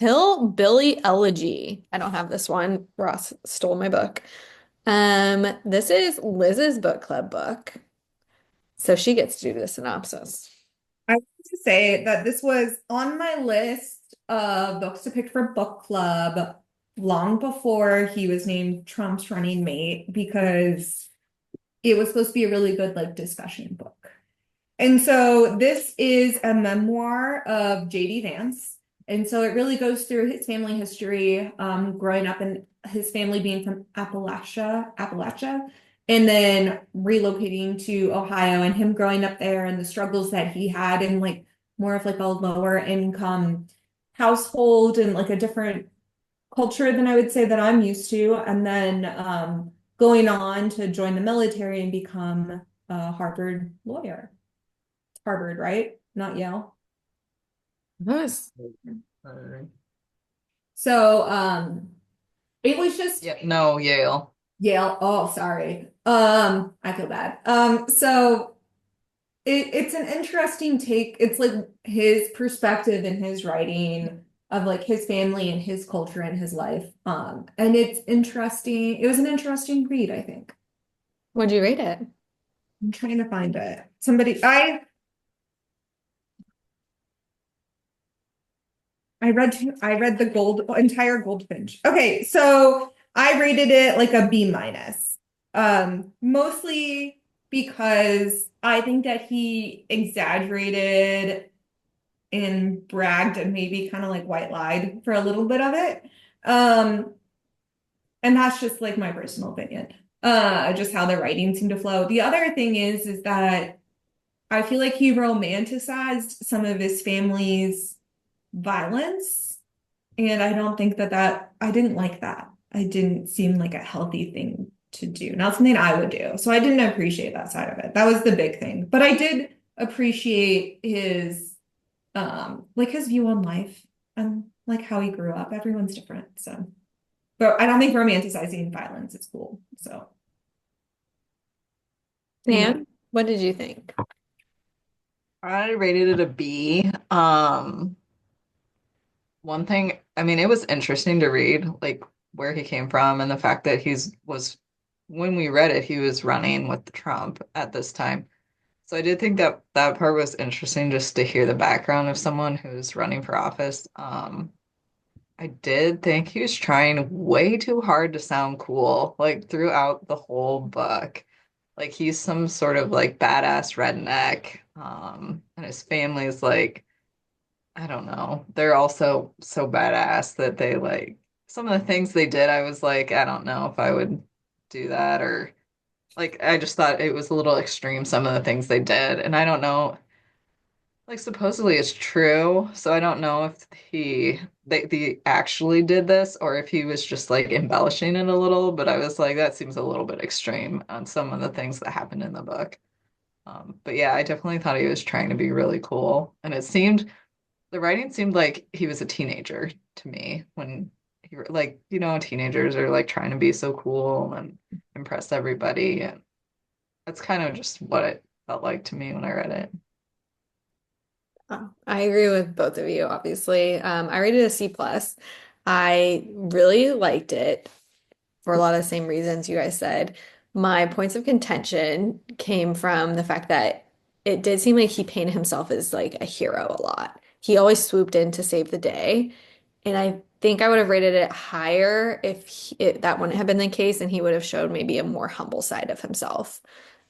Hillbilly Elegy. I don't have this one. Ross stole my book. This is Liz's book club book. So she gets to do the synopsis. I want to say that this was on my list of books to pick for book club long before he was named Trump's running mate because it was supposed to be a really good like discussion book. And so this is a memoir of JD Vance. And so it really goes through his family history, growing up and his family being from Appalachia, and then relocating to Ohio and him growing up there and the struggles that he had in like more of like a lower income household and like a different culture than I would say that I'm used to. And then going on to join the military and become a Harvard lawyer. Harvard, right? Not Yale. Nice. Uh, So, it was just Yeah, no, Yale. Yale. Oh, sorry. I feel bad. So it's an interesting take. It's like his perspective and his writing of like his family and his culture and his life. And it's interesting. It was an interesting read, I think. Would you rate it? I'm trying to find it. I read the entire Goldfinch. Okay, so I rated it like a B minus. Mostly because I think that he exaggerated and bragged and maybe kind of like white lied for a little bit of it. Um, and that's just like my personal opinion. Just how the writing seemed to flow. The other thing is that I feel like he romanticized some of his family's violence. And I don't think I didn't like that. I didn't seem like a healthy thing to do, not something I would do. So I didn't appreciate that side of it. That was the big thing. But I did appreciate his view on life and like how he grew up. Everyone's different. So, but I don't think romanticizing violence is cool. So, yeah. Dan, what did you think? I rated it a B. One thing, I mean, it was interesting to read, like where he came from and the fact that when we read it, he was running with Trump at this time. So I did think that that part was interesting just to hear the background of someone who's running for office. I did think he was trying way too hard to sound cool, like throughout the whole book. Like he's some sort of like badass redneck. And his family's like, I don't know. They're also so badass that they like some of the things they did, I was like, I don't know if I would do that or like I just thought it was a little extreme some of the things they did. And I don't know, like supposedly it's true. So I don't know if they actually did this or if he was just like embellishing it a little, but I was like, that seems a little bit extreme on some of the things that happened in the book. But yeah, I definitely thought he was trying to be really cool. And the writing seemed like he was a teenager to me when like, teenagers are like trying to be so cool and impress everybody. And that's kind of just what it felt like to me when I read it. Oh, I agree with both of you, obviously. I rated it a C plus. I really liked it for a lot of the same reasons you guys said. My points of contention came from the fact that it did seem like he painted himself as like a hero a lot. He always swooped in to save the day. And I think I would have rated it higher if that wouldn't have been the case and he would have showed maybe a more humble side of himself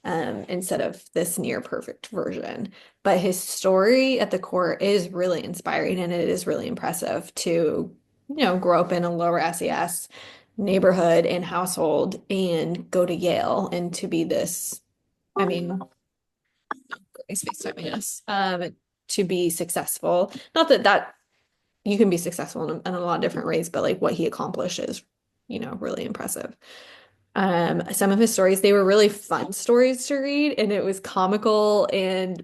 instead of this near perfect version. But his story at the core is really inspiring and it is really impressive to, grow up in a lower SES neighborhood and household and go to Yale and to be this, I mean, he's FaceTiming us, to be successful. Not that you can be successful in a lot of different ways, but like what he accomplished is, really impressive. Some of his stories, they were really fun stories to read and it was comical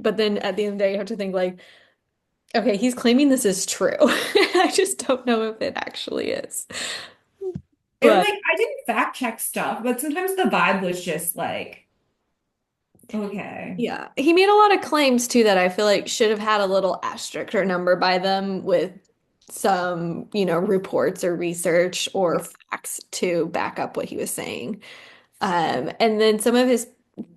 but then at the end of the day, you have to think like, okay, he's claiming this is true. I just don't know if it actually is. It was But like I didn't fact check stuff, but sometimes the vibe was just like, okay. yeah, he made a lot of claims too that I feel like should have had a little asterisk or number by them with some, reports or research or facts to back up what he was saying. And then some of his,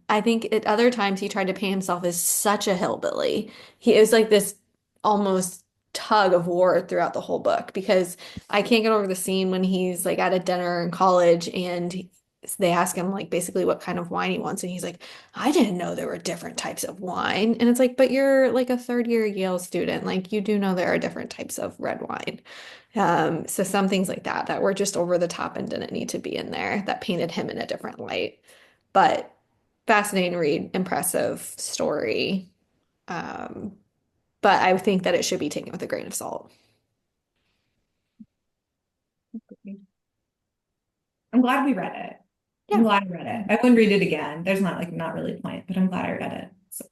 I think at other times he tried to paint himself as such a hillbilly. He is like this almost tug of war throughout the whole book because I can't get over the scene when he's like at a dinner in college and they ask him like basically what kind of wine he wants and he's like, I didn't know there were different types of wine. And it's like, but you're like a third year Yale student. Like you do know there are different types of red wine. So some things like that were just over the top and didn't need to be in there that painted him in a different light. But fascinating read, impressive story. Um, but I think that it should be taken with a grain of salt. I'm glad we read it. I'm Yeah. glad I read it. I wouldn't read it again. There's not really a point, but I'm glad I read it. So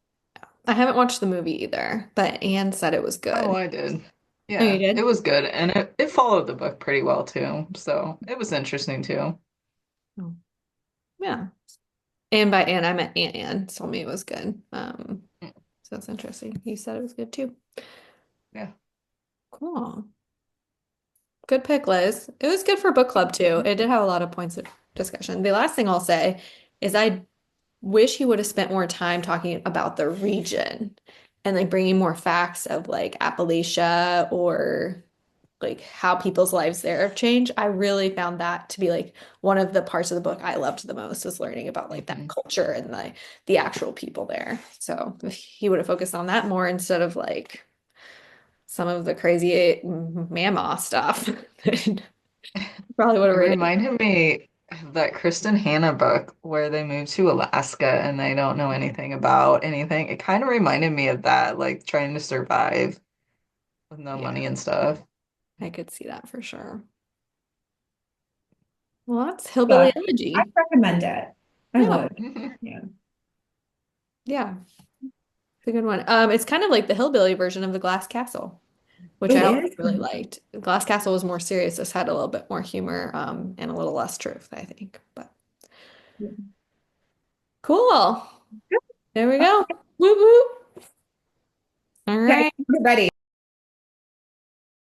I haven't watched the movie either, but Anne said it was Oh, good. I did. Oh, you Yeah, it did? was good, and it followed the book pretty well too. So it was interesting too. Oh, yeah. And by Anne, I meant Aunt Anne told me it was good. Mm, So that's interesting. You said it was good too. yeah. Cool. Good pick, Liz. It was good for book club too. It did have a lot of points of discussion. The last thing I'll say is I wish he would have spent more time talking about the region and like bringing more facts of like Appalachia or like how people's lives there have changed. I really found that to be like one of the parts of the book I loved the most was learning about like that Hmm. culture and the actual people there. So if he would have focused on that more instead of like some of the crazy mama stuff. Probably would It have rated it. reminded me of that Kristen Hanna book where they moved to Alaska and they don't know anything about anything. It kind of reminded me of that, like trying to survive with no Yeah, money and stuff. I could see that for sure. Well, that's Hillbilly but I Elegy. recommend it. I Yeah, would. Yeah. yeah, it's a good one. It's kind of like the hillbilly version of the Glass Castle, which It I also is. really liked. Glass Castle was more serious. This had a little bit more humor, and a little less truth, I think. But cool. There we go. Whoop whoop. All Okay, right. get ready.